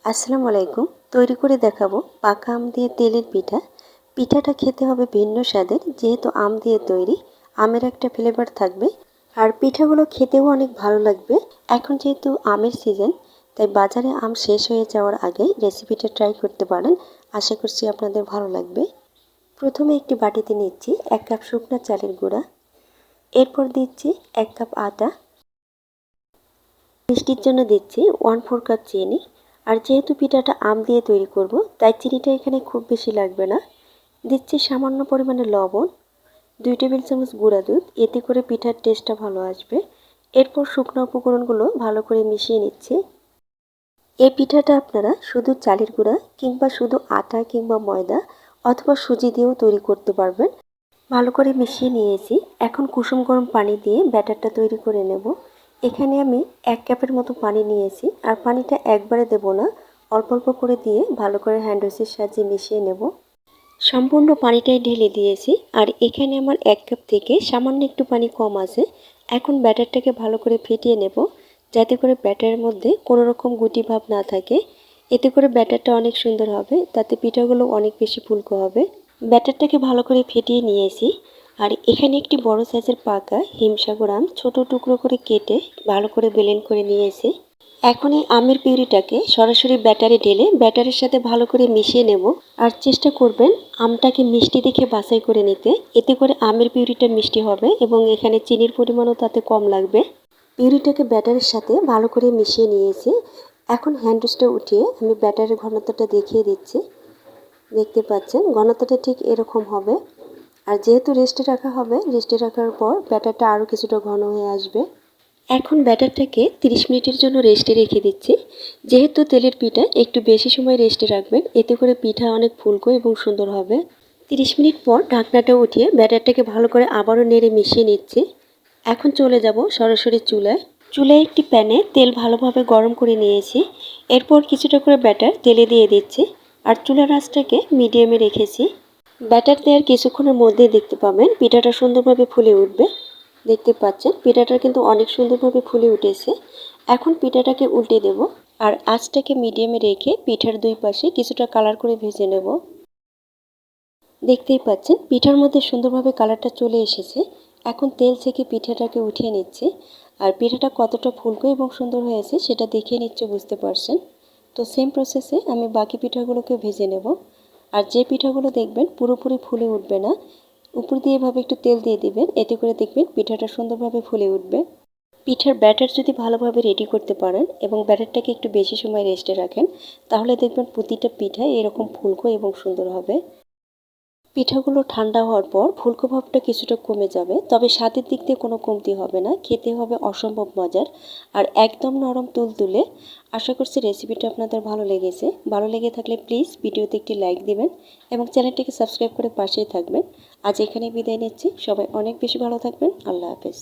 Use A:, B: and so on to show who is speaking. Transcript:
A: আসসালামু আলাইকুম। তৈরি করে দেখাবো পাকা আম দিয়ে তেলের পিঠা। পিঠাটা খেতে হবে ভিন্ন স্বাদের, যেহেতু আম দিয়ে তৈরি। আমের একটা ফ্লেভার থাকবে, আর পিঠাগুলো খেতেও অনেক ভালো লাগবে। এখন যেহেতু আমের সিজন, তাই বাজারে আম শেষ হয়ে যাওয়ার আগেই রেসিপিটা ট্রাই করতে পারেন। আশা করছি আপনাদের ভালো লাগবে। প্রথমে একটি বাটিতে নিচ্ছি 1 কাপ শুকনো চালের গুঁড়া, এরপর দিচ্ছি 1 কাপ আটা, মিষ্টির জন্য দিচ্ছি 1/4 কাপ চিনি। আর যেহেতু পিঠাটা আম দিয়ে তৈরি করব, তাই চিনিটা এখানে খুব বেশি লাগবে না। দিচ্ছি সামান্য পরিমাণে লবণ, 2 টেবিল চামচ গুঁড়া দুধ, এতে করে পিঠার টেস্টটা ভালো আসবে। এরপর শুকনো উপকরণগুলো ভালো করে মিশিয়ে নিচ্ছি। এই পিঠাটা আপনারা শুধু চালের গুঁড়া কিংবা শুধু আটা কিংবা ময়দা অথবা সুজি দিয়েও তৈরি করতে পারবেন। ভালো করে মিশিয়ে নিয়েছি। এখন কুসুম গরম পানি দিয়ে ব্যাটারটা তৈরি করে নেব। এখানে আমি 1 কাপের মতো পানি নিয়েছি, আর পানিটা একবারে দেব না, অল্প অল্প করে দিয়ে ভালো করে হ্যান্ড উইচের সাহায্যে মিশিয়ে নেব। সম্পূর্ণ পানিটাই ঢেলে দিয়েছি, আর এখানে আমার 1 কাপ থেকে সামান্য একটু পানি কম আছে। এখন ব্যাটারটাকে ভালো করে ফেটিয়ে নেব, যাতে করে ব্যাটারের মধ্যে কোনো রকম গুটি ভাব না থাকে। এতে করে ব্যাটারটা অনেক সুন্দর হবে, তাতে পিঠাগুলো অনেক বেশি ফুলকো হবে। ব্যাটারটাকে ভালো করে ফেটিয়ে নিয়েছি, আর এখানে একটি বড় সাইজের পাকা হিমসাগর আম ছোট টুকরো করে কেটে ভালো করে ব্লেন্ড করে নিয়েছি। এখন এই আমের পিউরিটাকে সরাসরি ব্যাটারে ঢেলে ব্যাটারের সাথে ভালো করে মিশিয়ে নেব। আর চেষ্টা করবেন আমটাকে মিষ্টি দেখে বাছাই করে নিতে, এতে করে আমের পিউরিটা মিষ্টি হবে এবং এখানে চিনির পরিমাণও তাতে কম লাগবে। পিউরিটাকে ব্যাটারের সাথে ভালো করে মিশিয়ে নিয়েছি। এখন হ্যান্ড উইচটা উঠিয়ে আমি ব্যাটারের ঘনত্বটা দেখিয়ে দিচ্ছি। দেখতে পাচ্ছেন ঘনত্বটা ঠিক এরকম হবে। আর যেহেতু রেস্টে রাখা হবে, রেস্টে রাখার পর ব্যাটারটা আরও কিছুটা ঘন হয়ে আসবে। এখন ব্যাটারটাকে 30 মিনিটের জন্য রেস্টে রেখে দিচ্ছি। যেহেতু তেলের পিঠা একটু বেশি সময় রেস্টে রাখবেন, এতে করে পিঠা অনেক ফুলকো এবং সুন্দর হবে। 30 মিনিট পর ঢাকনাটা উঠিয়ে ব্যাটারটাকে ভালো করে আবারও নেড়ে মিশিয়ে নিচ্ছি। এখন চলে যাব সরাসরি চুলায়। চুলায় একটি প্যানে তেল ভালোভাবে গরম করে নিয়েছি। এরপর কিছুটা করে ব্যাটার তেলে দিয়ে দিচ্ছি, আর চুলার আঁচটাকে মিডিয়ামে রেখেছি। ব্যাটার দেওয়ার কিছুক্ষণের মধ্যেই দেখতে পাবেন পিঠাটা সুন্দরভাবে ফুলে উঠবে। দেখতে পাচ্ছেন পিঠাটা কিন্তু অনেক সুন্দরভাবে ফুলে উঠেছে। এখন পিঠাটাকে উল্টে দেব, আর আঁচটাকে মিডিয়ামে রেখে পিঠার দুই পাশে কিছুটা কালার করে ভেজে নেব। দেখতেই পাচ্ছেন পিঠার মধ্যে সুন্দরভাবে কালারটা চলে এসেছে। এখন তেল থেকে পিঠাটাকে উঠিয়ে নিচ্ছি, আর পিঠাটা কতটা ফুলকো এবং সুন্দর হয়েছে সেটা দেখে নিশ্চয় বুঝতে পারছেন। তো সেম প্রসেসে আমি বাকি পিঠাগুলোকে ভেজে নেব। আর যে পিঠাগুলো দেখবেন পুরোপুরি ফুলে উঠবে না, উপর দিয়ে এভাবে একটু তেল দিয়ে দিবেন, এতে করে দেখবেন পিঠাটা সুন্দরভাবে ফুলে উঠবে। পিঠার ব্যাটার যদি ভালোভাবে রেডি করতে পারেন এবং ব্যাটারটাকে একটু বেশি সময় রেস্টে রাখেন, তাহলে দেখবেন প্রতিটা পিঠা এরকম ফুলকো এবং সুন্দর হবে। পিঠাগুলো ঠান্ডা হওয়ার পর ফুলকো ভাবটা কিছুটা কমে যাবে, তবে স্বাদের দিক দিয়ে কোনো কমতি হবে না, খেতে হবে অসম্ভব মজার আর একদম নরম তুলতুলে। আশা করছি রেসিপিটা আপনাদের ভালো লেগেছে। ভালো লেগে থাকলে প্লিজ ভিডিওতে একটি লাইক দিবেন এবং চ্যানেলটিকে সাবস্ক্রাইব করে পাশেই থাকবেন। আজ এখানেই বিদায় নিচ্ছি। সবাই অনেক বেশি ভালো থাকবেন। আল্লাহ হাফেজ।